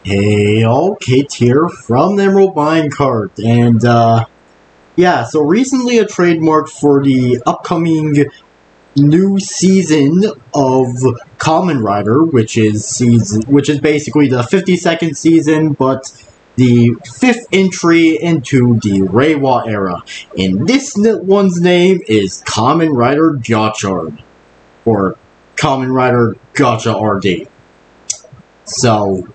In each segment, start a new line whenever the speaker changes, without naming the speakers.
Hey, all, Kate here from Emerald Minecart, and yeah, so recently a trademark for the upcoming new season of Kamen Rider, which is basically the 52nd season, but the 5th entry into the Reiwa era, and this one's name is Kamen Rider Gachard, or Kamen Rider Gacha RD. So,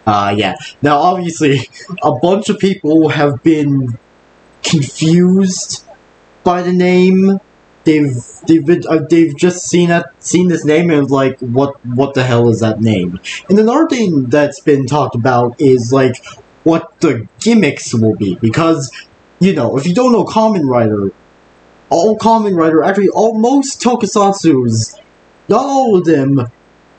yeah. Now, obviously, a bunch of people have been confused by the name. They've just seen this name and like, what the hell is that name? And another thing that's been talked about is like what the gimmicks will be, because you know, if you don't know Kamen Rider, actually, most tokusatsus, not all of them,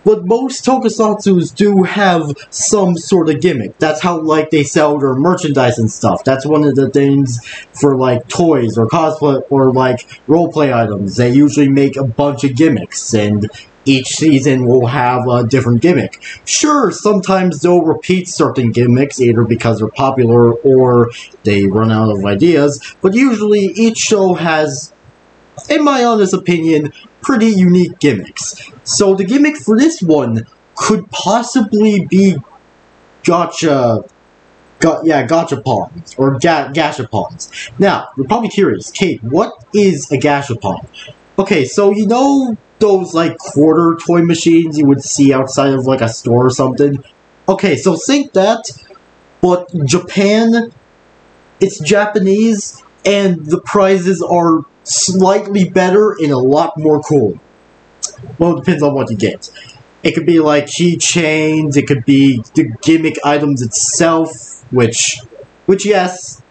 but most tokusatsus do have some sort of gimmick. That's how, like, they sell their merchandise and stuff. That's one of the things for, like, toys or cosplay or, like, roleplay items. They usually make a bunch of gimmicks, and each season will have a different gimmick. Sure, sometimes they'll repeat certain gimmicks, either because they're popular or they run out of ideas, but usually each show has, in my honest opinion, pretty unique gimmicks. So the gimmick for this one could possibly be Gachapons, or Gashapons. Now, you're probably curious, Kate, what is a Gashapon? Okay, so you know those, like, quarter toy machines you would see outside of, like, a store or something? Okay, so think that, but Japan, it's Japanese, and the prizes are slightly better and a lot more cool. Well, it depends on what you get. It could be like keychains, it could be the gimmick items itself, which yes,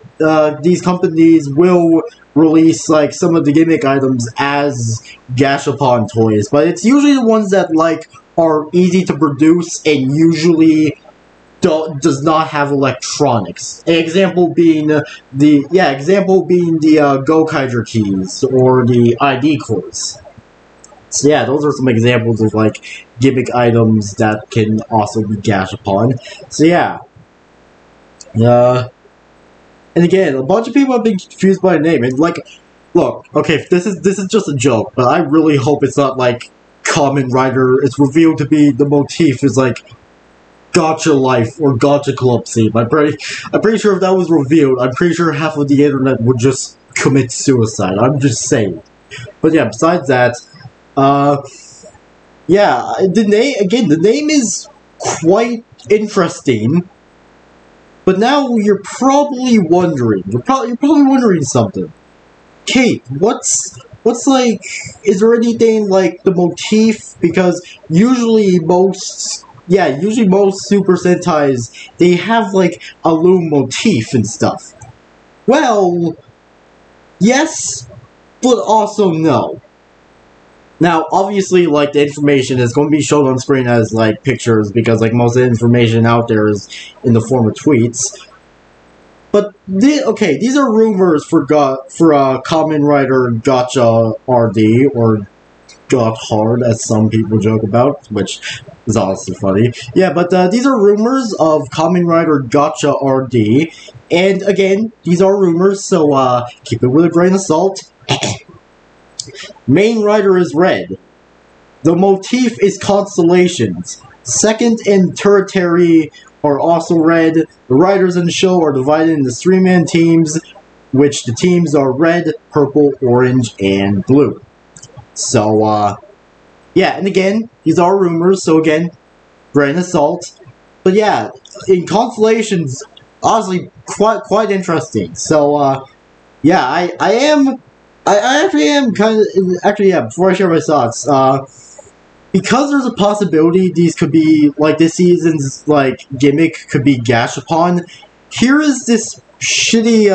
these companies will release like some of the gimmick items as Gashapon toys, but it's usually the ones that like are easy to produce and usually does not have electronics. An example being the Gokaiger keys or the ID cords. So yeah, those are some examples of like gimmick items that can also be Gashapon. So yeah. And again, a bunch of people have been confused by the name. And like, look, okay, this is just a joke, but I really hope it's not like Kamen Rider. It's revealed to be the motif is like Gacha Life or Gacha Clubsy. I'm pretty sure if that was revealed, I'm pretty sure half of the internet would just commit suicide. I'm just saying. But yeah, besides that, yeah, the name is quite interesting. But now you're probably wondering. You're probably wondering something. Kate, what's like? Is there anything like the motif? Because usually most Super Sentais, they have like a loom motif and stuff. Well, yes, but also no. Now, obviously, like, the information is going to be shown on screen as, like, pictures, because, like, most of the information out there is in the form of tweets. But, okay, these are rumors for Kamen Rider Gacha RD, or Gachard, as some people joke about, which is honestly funny. Yeah, but these are rumors of Kamen Rider Gacha RD, and, again, these are rumors, so, keep it with a grain of salt. Main rider is red. The motif is constellations. Second and tertiary are also red. The riders in the show are divided into 3-man teams, which the teams are red, purple, orange, and blue. So, yeah, and again, these are rumors, so again, grain of salt. But yeah, in constellations, honestly, quite interesting. So, yeah, I actually am kind of, yeah, before I share my thoughts, because there's a possibility these could be, like, this season's, like, gimmick could be Gashapon, here is this shitty,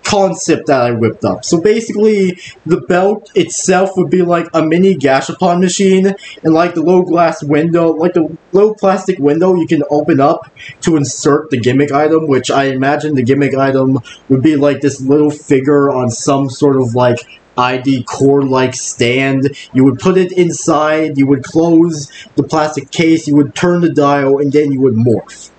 concept that I whipped up. So basically, the belt itself would be like a mini Gashapon machine, and like the little glass window, like the little plastic window you can open up to insert the gimmick item, which I imagine the gimmick item would be like this little figure on some sort of like ID core-like stand. You would put it inside, you would close the plastic case, you would turn the dial, and then you would morph.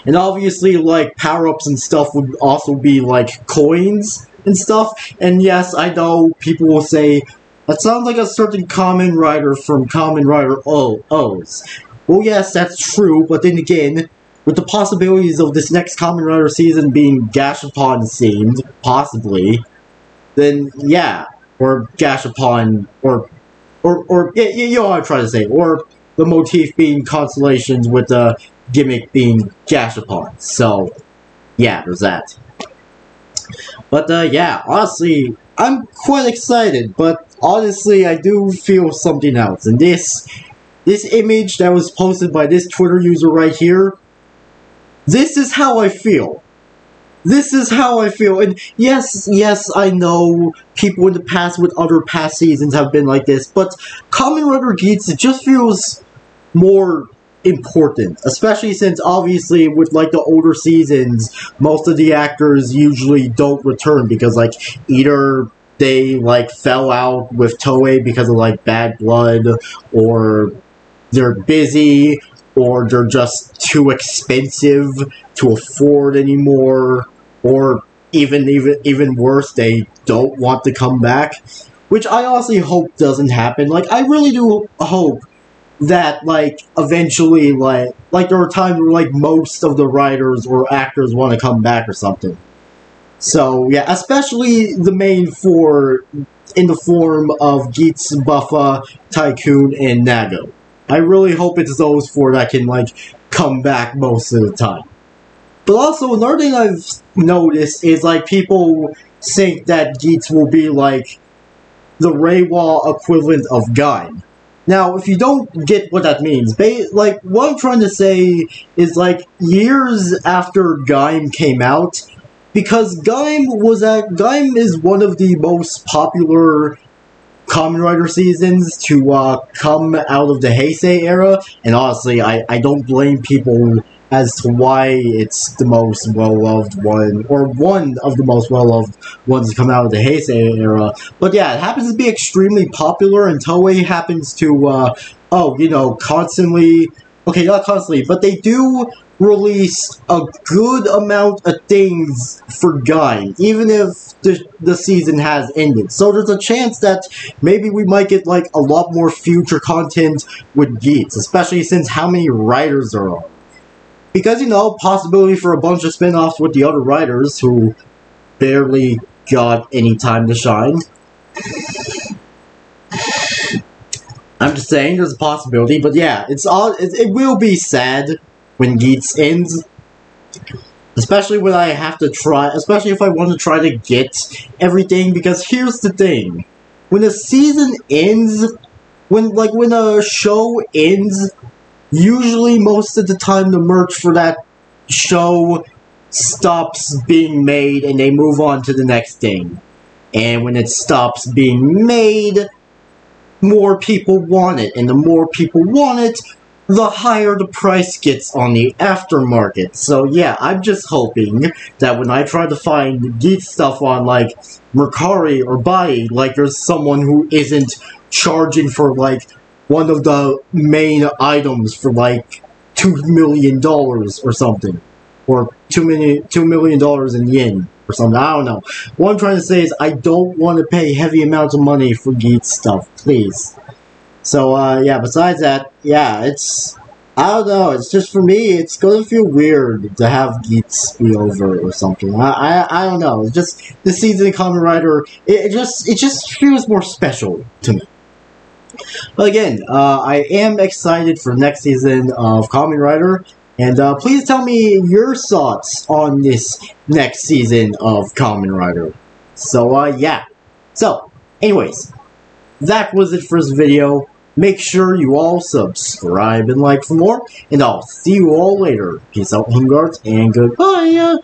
And obviously, like, power-ups and stuff would also be, like, coins and stuff. And yes, I know people will say, that sounds like a certain Kamen Rider from Kamen Rider O's. Well, yes, that's true, but then again, with the possibilities of this next Kamen Rider season being Gashapon-themed, possibly, then, yeah, or Gashapon, or yeah, you know what I'm trying to say, or the motif being constellations with the gimmick being Gashapon. So, yeah, there's that. But, yeah, honestly, I'm quite excited, but honestly, I do feel something else. And this image that was posted by this Twitter user right here, this is how I feel. This is how I feel. And yes, I know people in the past with other past seasons have been like this, but Kamen Rider Geats, it just feels more important, especially since obviously with like the older seasons, most of the actors usually don't return because like either they like fell out with Toei because of like bad blood, or they're busy, or they're just too expensive to afford anymore, or even worse, they don't want to come back, which I honestly hope doesn't happen. Like, I really do hope that, like, eventually, like there are times where, like, most of the writers or actors want to come back or something. So, yeah, especially the main four in the form of Geats, Buffa, Tycoon, and Nago. I really hope it's those four that can, like, come back most of the time. But also, another thing I've noticed is, like, people think that Geats will be, like, the Reiwa equivalent of Gaim. Now, if you don't get what that means, like, what I'm trying to say is, like, years after Gaim came out, because Gaim is one of the most popular Kamen Rider seasons to come out of the Heisei era, and honestly, I don't blame people as to why it's the most well-loved one, or one of the most well-loved ones to come out of the Heisei era. But yeah, it happens to be extremely popular, and Toei happens to, constantly, okay, not constantly, but they do release a good amount of things for Gaim, even if the season has ended. So there's a chance that maybe we might get, like, a lot more future content with Geats, especially since how many writers there are. Because, possibility for a bunch of spin-offs with the other writers who barely got any time to shine. I'm just saying, there's a possibility, but yeah, it will be sad when Geats ends. Especially when I have to try, especially if I want to try to get everything, because here's the thing. When a season ends, when a show ends, usually, most of the time, the merch for that show stops being made and they move on to the next thing. And when it stops being made, more people want it. And the more people want it, the higher the price gets on the aftermarket. So yeah, I'm just hoping that when I try to find Geats stuff on, like, Mercari or Bai, like, there's someone who isn't charging for, like, one of the main items for like $2 million or something, or $2 million in yen or something. I don't know. What I'm trying to say is I don't want to pay heavy amounts of money for Geats stuff, please. So yeah. Besides that, yeah, I don't know. It's just, for me, it's gonna feel weird to have Geats be over or something. I don't know. It's just this season of Kamen Rider. It just feels more special to me. But again, I am excited for next season of Kamen Rider, and please tell me your thoughts on this next season of Kamen Rider. So, yeah. So, anyways, that was it for this video. Make sure you all subscribe and like for more, and I'll see you all later. Peace out, Homeguards, and goodbye!